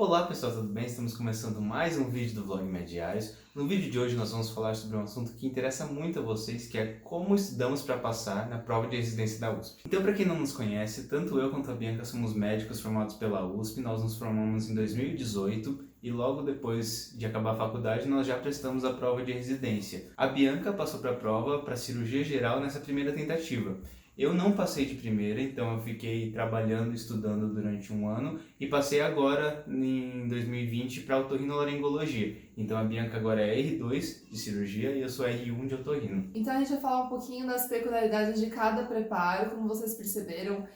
Olá pessoal, tudo bem? Estamos começando mais um vídeo do Vlog Mediários. No vídeo de hoje nós vamos falar sobre um assunto que interessa muito a vocês, que é como estudamos para passar na prova de residência da USP. Então, para quem não nos conhece, tanto eu quanto a Bianca somos médicos formados pela USP. Nós nos formamos em 2018 e logo depois de acabar a faculdade nós já prestamos a prova de residência. A Bianca passou para a prova para cirurgia geral nessa primeira tentativa. Eu não passei de primeira, então eu fiquei trabalhando e estudando durante um ano e passei agora, em 2020, para otorrinolaringologia. Então a Bianca agora é R2 de cirurgia e eu sou R1 de otorrino. Então a gente vai falar um pouquinho das peculiaridades de cada preparo. Como vocês perceberam,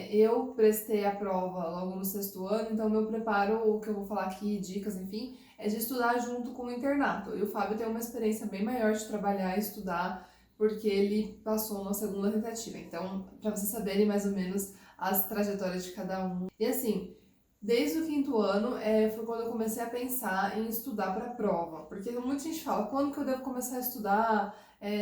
eu prestei a prova logo no sexto ano, então meu preparo, o que eu vou falar aqui, dicas, enfim, é de estudar junto com o internato. E o Fábio tem uma experiência bem maior de trabalhar e estudar, porque ele passou na segunda tentativa. Então, para vocês saberem mais ou menos as trajetórias de cada um. E assim, desde o quinto ano foi quando eu comecei a pensar em estudar para a prova, porque muita gente fala, quando que eu devo começar a estudar?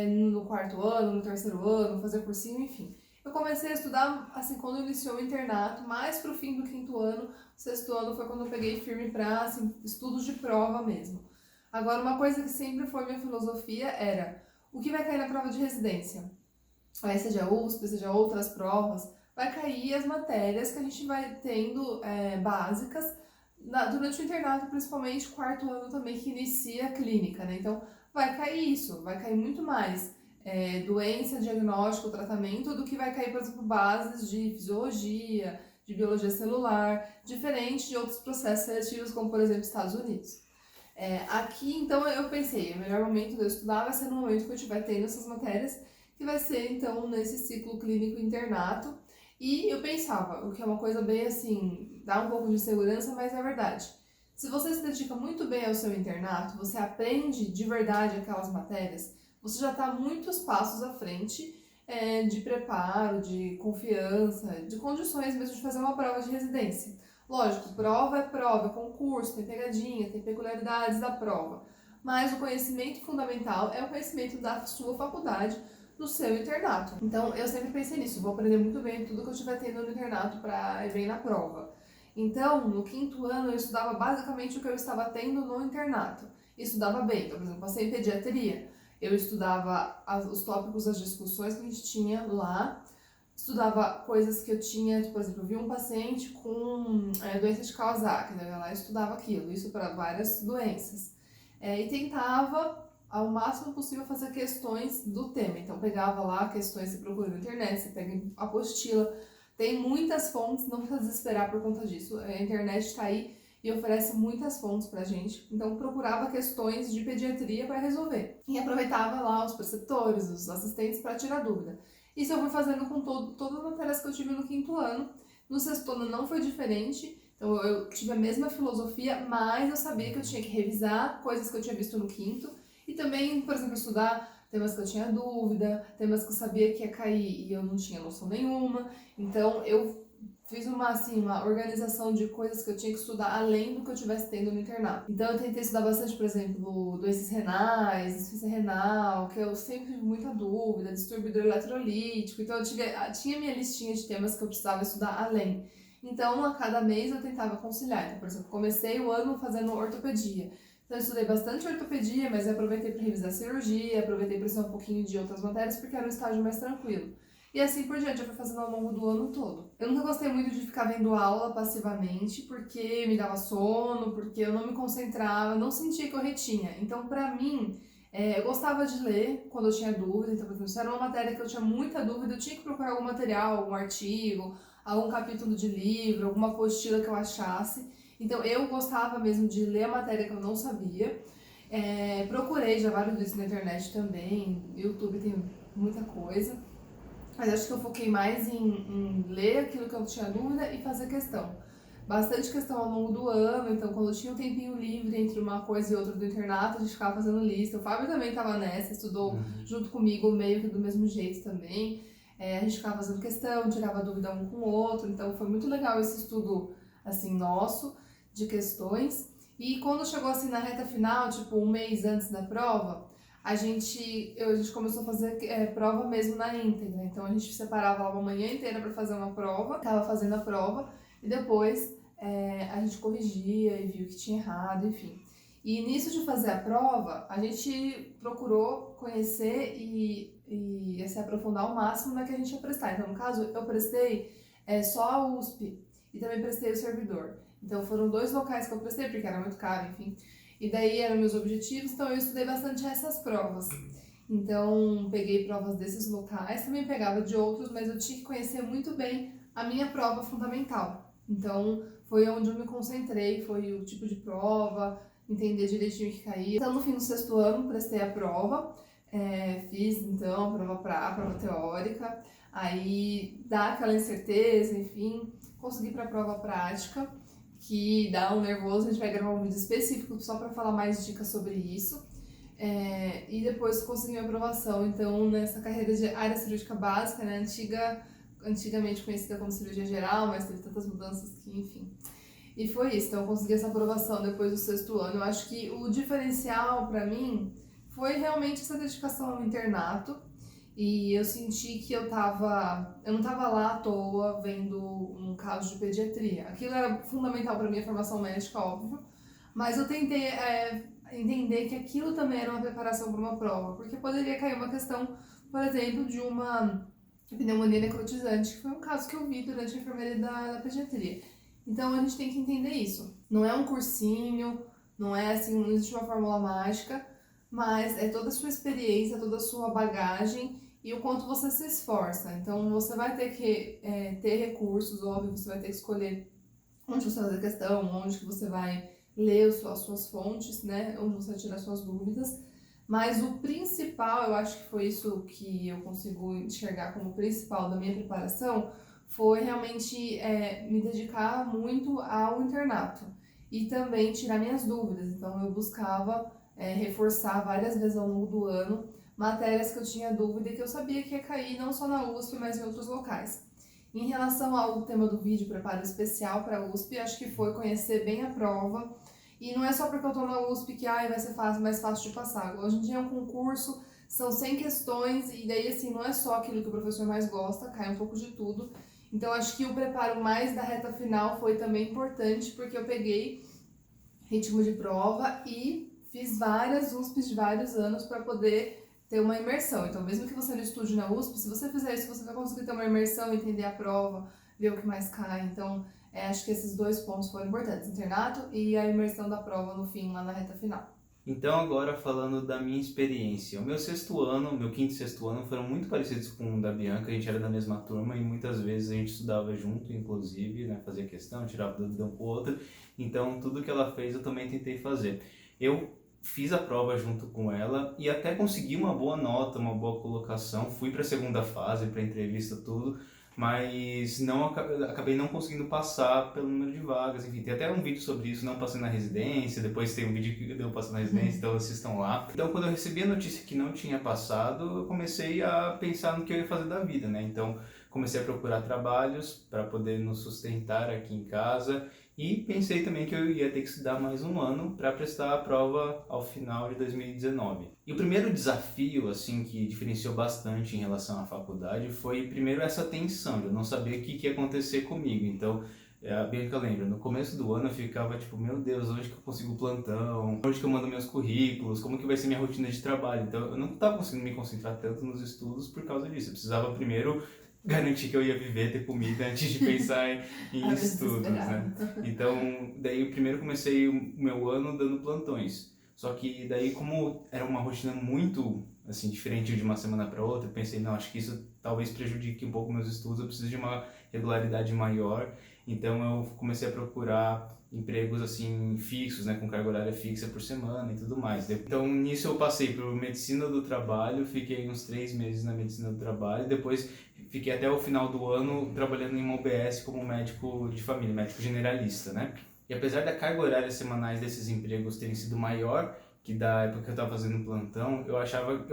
No quarto ano, no terceiro ano, fazer cursinho, enfim. Eu comecei a estudar assim quando iniciou o internato, mais pro fim do quinto ano, o sexto ano foi quando eu peguei firme para assim, estudos de prova mesmo. Agora, uma coisa que sempre foi minha filosofia era o que vai cair na prova de residência, seja USP, seja outras provas, vai cair as matérias que a gente vai tendo básicas durante o internato, principalmente quarto ano também, que inicia a clínica, né? Então, vai cair isso, vai cair muito mais doença, diagnóstico, tratamento, do que vai cair, por exemplo, bases de fisiologia, de biologia celular, diferente de outros processos seletivos, como, por exemplo, Estados Unidos. Aqui, então, eu pensei, o melhor momento de eu estudar vai ser no momento que eu estiver tendo essas matérias, que vai ser, então, nesse ciclo clínico internato. E eu pensava, o que é uma coisa bem assim, dá um pouco de segurança, mas é verdade. Se você se dedica muito bem ao seu internato, você aprende de verdade aquelas matérias, você já está muitos passos à frente de preparo, de confiança, de condições mesmo de fazer uma prova de residência. Lógico, prova, é concurso, tem pegadinha, tem peculiaridades da prova. Mas o conhecimento fundamental é o conhecimento da sua faculdade, do seu internato. Então eu sempre pensei nisso, vou aprender muito bem tudo que eu estiver tendo no internato para ir bem na prova. Então, no quinto ano eu estudava basicamente o que eu estava tendo no internato. E estudava bem, então, por exemplo, passei em pediatria. Eu estudava os tópicos, as discussões que a gente tinha lá, estudava coisas que eu tinha, tipo, por exemplo, eu vi um paciente com doença de Kawasaki, né? Eu ia lá e estudava aquilo, isso para várias doenças. E tentava, ao máximo possível, fazer questões do tema. Então, pegava lá questões, você procura na internet, você pega a apostila, tem muitas fontes, não precisa desesperar por conta disso. A internet está aí e oferece muitas fontes pra gente. Então, procurava questões de pediatria para resolver. E aproveitava lá os preceptores, os assistentes para tirar dúvida. Isso eu fui fazendo com todas as matérias que eu tive no quinto ano. No sexto ano não foi diferente. Então, eu tive a mesma filosofia, mas eu sabia que eu tinha que revisar coisas que eu tinha visto no quinto. E também, por exemplo, estudar temas que eu tinha dúvida, temas que eu sabia que ia cair e eu não tinha noção nenhuma. Então, eu fiz uma organização de coisas que eu tinha que estudar além do que eu estivesse tendo no internato. Então eu tentei estudar bastante, por exemplo, doenças renais, insuficiência renal, que eu sempre tive muita dúvida, distúrbio hidroeletrolítico. Então eu tinha minha listinha de temas que eu precisava estudar além. Então a cada mês eu tentava conciliar. Então, por exemplo, comecei o ano fazendo ortopedia. Então eu estudei bastante ortopedia, mas eu aproveitei para revisar cirurgia, aproveitei para estudar um pouquinho de outras matérias, porque era um estágio mais tranquilo. E assim por diante, eu fui fazendo ao longo do ano todo. Eu nunca gostei muito de ficar vendo aula passivamente, porque me dava sono, porque eu não me concentrava, não sentia que eu retinha. Então, pra mim, eu gostava de ler quando eu tinha dúvida. Então, por exemplo, se era uma matéria que eu tinha muita dúvida, eu tinha que procurar algum material, algum artigo, algum capítulo de livro, alguma apostila que eu achasse. Então, eu gostava mesmo de ler a matéria que eu não sabia. Procurei já vários vídeos na internet também, YouTube tem muita coisa. Mas acho que eu foquei mais em ler aquilo que eu tinha dúvida e fazer questão. Bastante questão ao longo do ano, então quando eu tinha um tempinho livre entre uma coisa e outra do internato, a gente ficava fazendo lista. O Fábio também estava nessa, estudou junto comigo, meio que do mesmo jeito também. A gente ficava fazendo questão, tirava dúvida um com o outro, então foi muito legal esse estudo assim nosso de questões. E quando chegou assim na reta final, tipo um mês antes da prova, a gente começou a fazer prova mesmo na íntegra. Então a gente separava lá uma manhã inteira para fazer uma prova, estava fazendo a prova e depois a gente corrigia e viu que tinha errado, enfim. E nisso de fazer a prova, a gente procurou conhecer e se aprofundar ao máximo na que a gente ia prestar. Então, no caso, eu prestei só a USP e também prestei o servidor. Então, foram 2 locais que eu prestei, porque era muito caro, enfim. E daí eram meus objetivos, então eu estudei bastante essas provas. Então, peguei provas desses locais, também pegava de outros, mas eu tinha que conhecer muito bem a minha prova fundamental. Então, foi onde eu me concentrei, foi o tipo de prova, entender direitinho o que caía. Então, no fim do 6º ano, prestei a prova, fiz, então, a prova teórica, aí dá aquela incerteza, enfim, consegui para a prova prática, que dá um nervoso, a gente vai gravar um vídeo específico só para falar mais dicas sobre isso. E depois consegui minha aprovação, então, nessa carreira de área cirúrgica básica, né, antigamente conhecida como cirurgia geral, mas teve tantas mudanças que, enfim. E foi isso, então eu consegui essa aprovação depois do 6º ano. Eu acho que o diferencial para mim foi realmente essa dedicação ao internato, e eu senti que eu não estava lá à toa vendo um caso de pediatria. Aquilo era fundamental para minha formação médica, óbvio, mas eu tentei entender que aquilo também era uma preparação para uma prova, porque poderia cair uma questão, por exemplo, de uma pneumonia necrotizante, que foi um caso que eu vi durante a enfermaria da pediatria. Então a gente tem que entender isso. Não é um cursinho, não é assim, não existe uma fórmula mágica, mas é toda a sua experiência, toda a sua bagagem e o quanto você se esforça. Então você vai ter que ter recursos, óbvio, você vai ter que escolher onde você vai fazer questão, onde que você vai ler as suas fontes, né, onde você vai tirar suas dúvidas. Mas o principal, eu acho que foi isso que eu consigo enxergar como principal da minha preparação, foi realmente me dedicar muito ao internato e também tirar minhas dúvidas. Então eu buscava reforçar várias vezes ao longo do ano matérias que eu tinha dúvida e que eu sabia que ia cair não só na USP, mas em outros locais. Em relação ao tema do vídeo, preparo especial para a USP, acho que foi conhecer bem a prova. E não é só porque eu estou na USP que vai ser mais fácil de passar. Hoje em dia é um concurso, são 100 questões, e daí assim, não é só aquilo que o professor mais gosta, cai um pouco de tudo. Então acho que o preparo mais da reta final foi também importante, porque eu peguei ritmo de prova e fiz várias USPs de vários anos para poder ter uma imersão. Então, mesmo que você não estude na USP, se você fizer isso, você vai conseguir ter uma imersão, entender a prova, ver o que mais cai. Então, acho que esses 2 pontos foram importantes, internato e a imersão da prova no fim, lá na reta final. Então, agora falando da minha experiência. O meu 6º ano, meu 5º e 6º ano foram muito parecidos com o da Bianca, a gente era da mesma turma e muitas vezes a gente estudava junto, inclusive, né, fazia questão, tirava dúvida um com o outro. Então, tudo que ela fez eu também tentei fazer. Eu fiz a prova junto com ela e até consegui uma boa nota, uma boa colocação. Fui para a 2ª fase, para entrevista, tudo, mas acabei não conseguindo passar pelo número de vagas. Enfim, tem até um vídeo sobre isso, não passei na residência, depois tem um vídeo que deu passando na residência, então assistam lá. Então, quando eu recebi a notícia que não tinha passado, eu comecei a pensar no que eu ia fazer da vida, né? Então, comecei a procurar trabalhos para poder nos sustentar aqui em casa e pensei também que eu ia ter que estudar mais um ano para prestar a prova ao final de 2019. E o primeiro desafio, assim, que diferenciou bastante em relação à faculdade foi, primeiro, essa tensão. Eu não sabia o que ia acontecer comigo. Então, a Bianca lembra, no começo do ano eu ficava tipo, meu Deus, onde que eu consigo plantão? Onde que eu mando meus currículos? Como que vai ser minha rotina de trabalho? Então, eu não estava conseguindo me concentrar tanto nos estudos por causa disso. Eu precisava primeiro garantir que eu ia viver, ter comida antes de pensar em estudos, né? Então, daí eu primeiro comecei o meu ano dando plantões. Só que daí, como era uma rotina muito, assim, diferente de uma semana para outra, eu pensei, não, acho que isso talvez prejudique um pouco meus estudos, eu preciso de uma regularidade maior. Então, eu comecei a procurar empregos, assim, fixos, né, com carga horária fixa por semana e tudo mais. Então, nisso eu passei por medicina do trabalho, fiquei uns 3 meses na medicina do trabalho, depois fiquei até o final do ano trabalhando em uma UBS como médico de família, médico generalista, né? E apesar da carga horária semanais desses empregos terem sido maior que da época que eu estava fazendo plantão, eu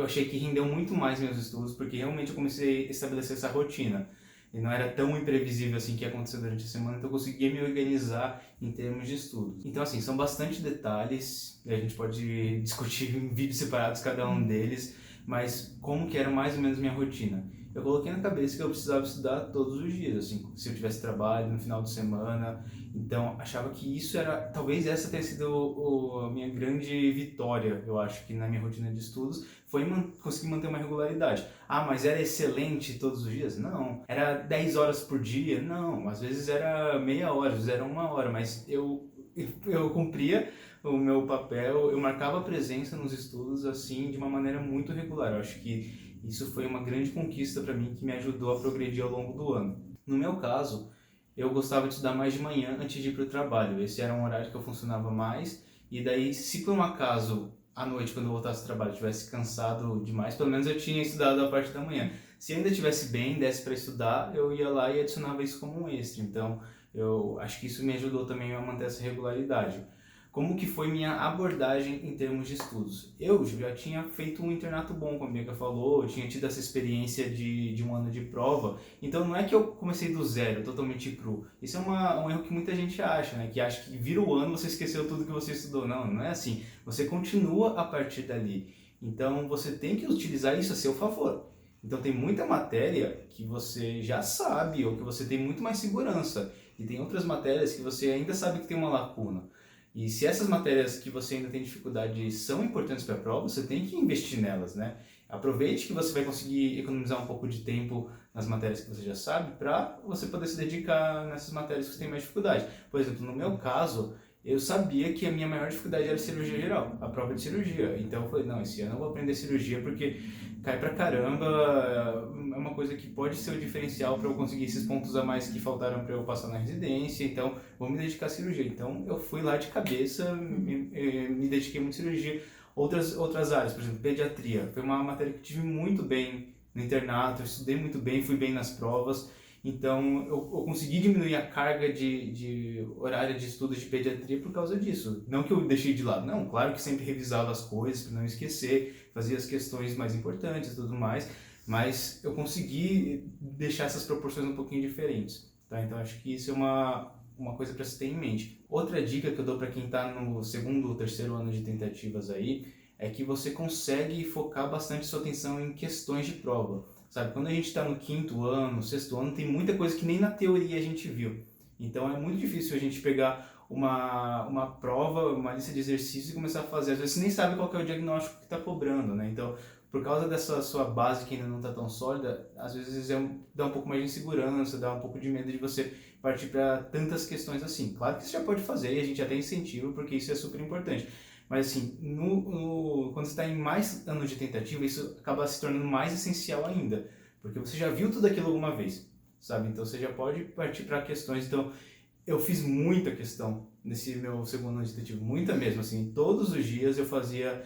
achei que rendeu muito mais meus estudos, porque realmente eu comecei a estabelecer essa rotina. E não era tão imprevisível assim que ia acontecer durante a semana, então eu conseguia me organizar em termos de estudos. Então, assim, são bastante detalhes, e a gente pode discutir em vídeos separados cada um deles, mas como que era mais ou menos minha rotina? eu coloquei na cabeça que eu precisava estudar todos os dias, assim, se eu tivesse trabalho no final de semana. Então, achava que isso era, talvez essa tenha sido a minha grande vitória, eu acho que na minha rotina de estudos, foi conseguir manter uma regularidade. Ah, mas era excelente todos os dias? Não. Era 10 horas por dia? Não. Às vezes era meia hora, às vezes era uma hora, mas eu cumpria o meu papel, eu marcava presença nos estudos assim de uma maneira muito regular. Eu acho que isso foi uma grande conquista para mim que me ajudou a progredir ao longo do ano. No meu caso, eu gostava de estudar mais de manhã antes de ir para o trabalho. Esse era um horário que eu funcionava mais. E daí, se por um acaso à noite, quando eu voltasse do trabalho, eu estivesse cansado demais, pelo menos eu tinha estudado a parte da manhã. Se eu ainda estivesse bem, desse para estudar, eu ia lá e adicionava isso como um extra. Então, eu acho que isso me ajudou também a manter essa regularidade. Como que foi minha abordagem em termos de estudos? Eu já tinha feito um internato bom, como a Bianca falou, eu tinha tido essa experiência de um ano de prova, então não é que eu comecei do zero, totalmente cru. Isso é um erro que muita gente acha, né? Que acha que vira o ano você esqueceu tudo que você estudou. Não, não é assim. Você continua a partir dali. Então você tem que utilizar isso a seu favor. Então tem muita matéria que você já sabe ou que você tem muito mais segurança. E tem outras matérias que você ainda sabe que tem uma lacuna. E se essas matérias que você ainda tem dificuldade são importantes para a prova, você tem que investir nelas, né? Aproveite que você vai conseguir economizar um pouco de tempo nas matérias que você já sabe para você poder se dedicar nessas matérias que você tem mais dificuldade. Por exemplo, no meu caso, eu sabia que a minha maior dificuldade era cirurgia geral, a prova de cirurgia. Então eu falei, não, esse ano eu vou aprender cirurgia porque cai pra caramba, é uma coisa que pode ser o diferencial para eu conseguir esses pontos a mais que faltaram para eu passar na residência, então vou me dedicar à cirurgia. Então eu fui lá de cabeça, me dediquei muito à cirurgia. Outras áreas, por exemplo, pediatria, foi uma matéria que eu tive muito bem no internato, eu estudei muito bem, fui bem nas provas. Então, eu consegui diminuir a carga de horário de estudos de pediatria por causa disso. Não que eu deixei de lado, não. Claro que sempre revisava as coisas para não esquecer, fazia as questões mais importantes e tudo mais, mas eu consegui deixar essas proporções um pouquinho diferentes. Tá? Então, acho que isso é uma coisa para se ter em mente. Outra dica que eu dou para quem está no segundo ou terceiro ano de tentativas aí, é que você consegue focar bastante sua atenção em questões de prova. Sabe, quando a gente está no quinto ano, sexto ano, tem muita coisa que nem na teoria a gente viu. Então é muito difícil a gente pegar uma prova, uma lista de exercícios e começar a fazer. Às vezes você nem sabe qual que é o diagnóstico que está cobrando, né? Então, por causa dessa sua base que ainda não está tão sólida, às vezes dá um pouco mais de insegurança, dá um pouco de medo de você partir para tantas questões assim. Claro que você já pode fazer e a gente até incentiva, porque isso é super importante. Mas assim, quando você está em mais anos de tentativa, isso acaba se tornando mais essencial ainda, porque você já viu tudo aquilo alguma vez, sabe? Então você já pode partir para questões. Então eu fiz muita questão nesse meu segundo ano de tentativa, muita mesmo, assim, todos os dias eu fazia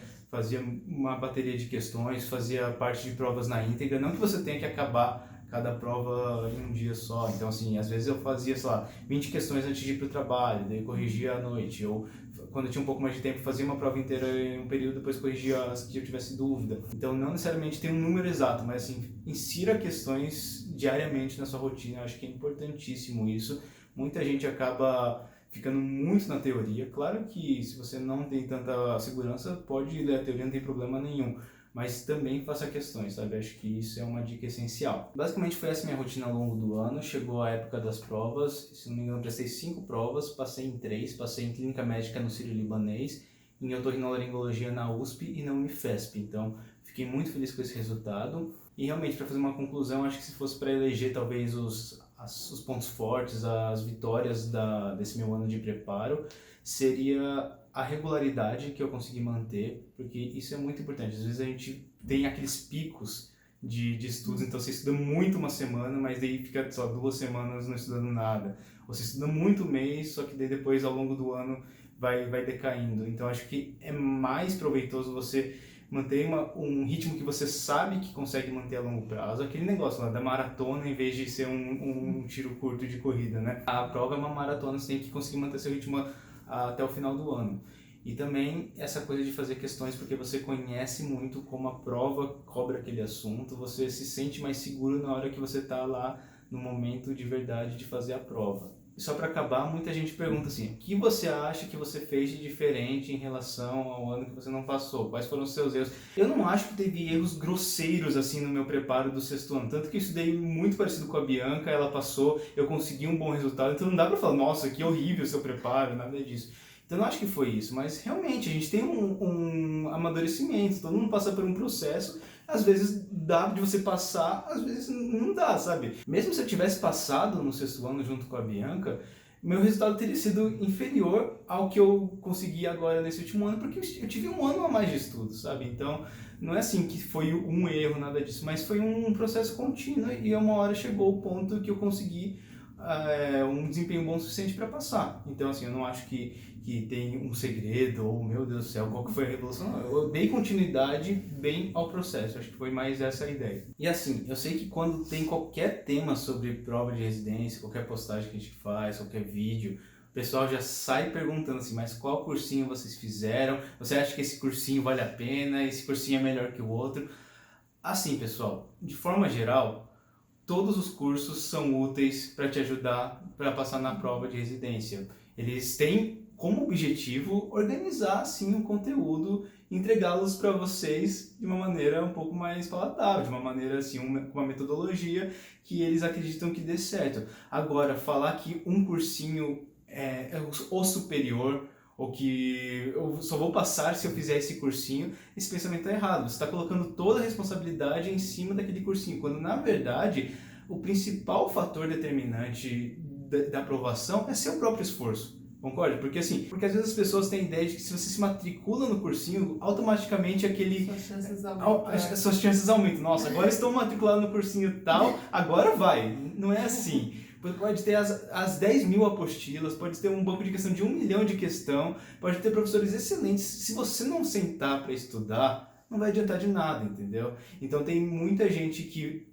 uma bateria de questões, fazia parte de provas na íntegra, não que você tenha que acabar cada prova em um dia só. Então, assim, às vezes eu fazia, sei lá, 20 questões antes de ir para o trabalho, daí corrigia à noite, ou quando eu tinha um pouco mais de tempo, fazia uma prova inteira em um período, depois corrigia as que eu tivesse dúvida. Então, não necessariamente tem um número exato, mas assim, insira questões diariamente na sua rotina. Eu acho que é importantíssimo isso. Muita gente acaba ficando muito na teoria. Claro que se você não tem tanta segurança, pode ler a teoria, não tem problema nenhum. Mas também faça questões, sabe? Acho que isso é uma dica essencial. Basicamente foi essa minha rotina ao longo do ano. Chegou a época das provas, se não me engano, prestei 5 provas, passei em 3, passei em clínica médica no Sírio-Libanês, em otorrinolaringologia na USP e na Unifesp. Então, fiquei muito feliz com esse resultado. E realmente, para fazer uma conclusão, acho que se fosse para eleger talvez os pontos fortes, as vitórias desse meu ano de preparo, seria a regularidade que eu consegui manter, porque isso é muito importante. Às vezes a gente tem aqueles picos de estudos, então você estuda muito uma semana, mas daí fica só 2 semanas não estudando nada. Ou você estuda muito um mês, só que daí depois ao longo do ano vai decaindo. Então acho que é mais proveitoso você manter um ritmo que você sabe que consegue manter a longo prazo. Aquele negócio lá da maratona em vez de ser um tiro curto de corrida, né? A prova é uma maratona, você tem que conseguir manter seu ritmo até o final do ano. E também essa coisa de fazer questões porque você conhece muito como a prova cobra aquele assunto, você se sente mais seguro na hora que você está lá no momento de verdade de fazer a prova. E só para acabar, muita gente pergunta assim, o que você acha que você fez de diferente em relação ao ano que você não passou? Quais foram os seus erros? Eu não acho que teve erros grosseiros assim no meu preparo do sexto ano, tanto que eu estudei muito parecido com a Bianca, ela passou, eu consegui um bom resultado, então não dá para falar, nossa, que horrível o seu preparo, nada disso. Então eu não acho que foi isso, mas realmente a gente tem um amadurecimento, todo mundo passa por um processo, às vezes dá de você passar, às vezes não dá, sabe? Mesmo se eu tivesse passado no sexto ano junto com a Bianca, meu resultado teria sido inferior ao que eu consegui agora nesse último ano, porque eu tive um ano a mais de estudo, sabe? Então não é assim que foi um erro, nada disso, mas foi um processo contínuo e uma hora chegou o ponto que eu consegui um desempenho bom o suficiente para passar. Então, assim, eu não acho que tem um segredo ou, meu Deus do céu, qual que foi a revolução. Não, eu dei continuidade bem ao processo. Acho que foi mais essa a ideia. E assim, eu sei que quando tem qualquer tema sobre prova de residência, qualquer postagem que a gente faz, qualquer vídeo, o pessoal já sai perguntando assim, mas qual cursinho vocês fizeram? Você acha que esse cursinho vale a pena? Esse cursinho é melhor que o outro? Assim, pessoal, de forma geral, todos os cursos são úteis para te ajudar para passar na prova de residência. Eles têm como objetivo organizar assim o conteúdo e entregá-los para vocês de uma maneira um pouco mais palatável, de uma maneira assim, uma metodologia que eles acreditam que dê certo. Agora, falar que um cursinho é o superior ou que eu só vou passar se eu fizer esse cursinho, esse pensamento está errado. Você está colocando toda a responsabilidade em cima daquele cursinho, quando na verdade o principal fator determinante da aprovação é seu próprio esforço. Concorda? Porque assim, porque às vezes as pessoas têm a ideia de que se você se matricula no cursinho, automaticamente aquele... Suas chances aumentam. Nossa, agora estou matriculado no cursinho tal, agora vai. Não é assim. Pode ter as 10 mil apostilas, pode ter um banco de questão de 1 milhão de questão, pode ter professores excelentes. Se você não sentar para estudar, não vai adiantar de nada, entendeu? Então tem muita gente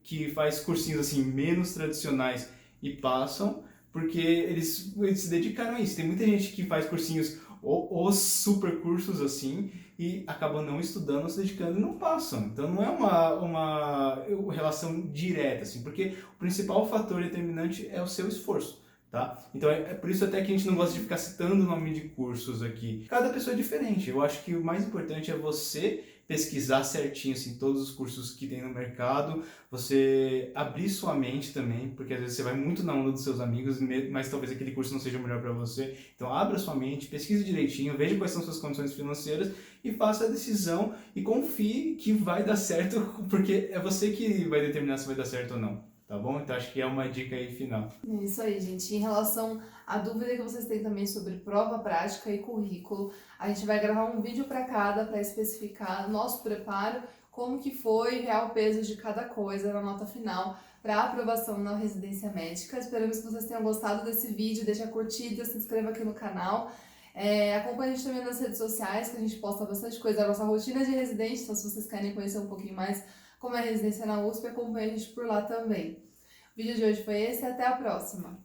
que faz cursinhos assim menos tradicionais e passam, porque eles se dedicaram a isso. Tem muita gente que faz cursinhos, os super cursos assim, e acabam não estudando, se dedicando e não passam. Então não é uma relação direta, assim, porque o principal fator determinante é o seu esforço. Tá? Então é por isso até que a gente não gosta de ficar citando o nome de cursos aqui. Cada pessoa é diferente. Eu acho que o mais importante é você pesquisar certinho assim, todos os cursos que tem no mercado, você abrir sua mente também, porque às vezes você vai muito na onda dos seus amigos, mas talvez aquele curso não seja o melhor para você. Então abra sua mente, pesquise direitinho, veja quais são suas condições financeiras e faça a decisão e confie que vai dar certo, porque é você que vai determinar se vai dar certo ou não. Tá bom? Então acho que é uma dica aí final. É isso aí, gente. Em relação à dúvida que vocês têm também sobre prova prática e currículo, a gente vai gravar um vídeo para cada para especificar nosso preparo, como que foi, real peso de cada coisa na nota final para aprovação na residência médica. Esperamos que vocês tenham gostado desse vídeo, deixa a curtida, se inscreva aqui no canal. Acompanhe a gente também nas redes sociais, que a gente posta bastante coisa da nossa rotina de residente, então se vocês querem conhecer um pouquinho mais como é a residência na USP, acompanhe a gente por lá também. O vídeo de hoje foi esse, até a próxima!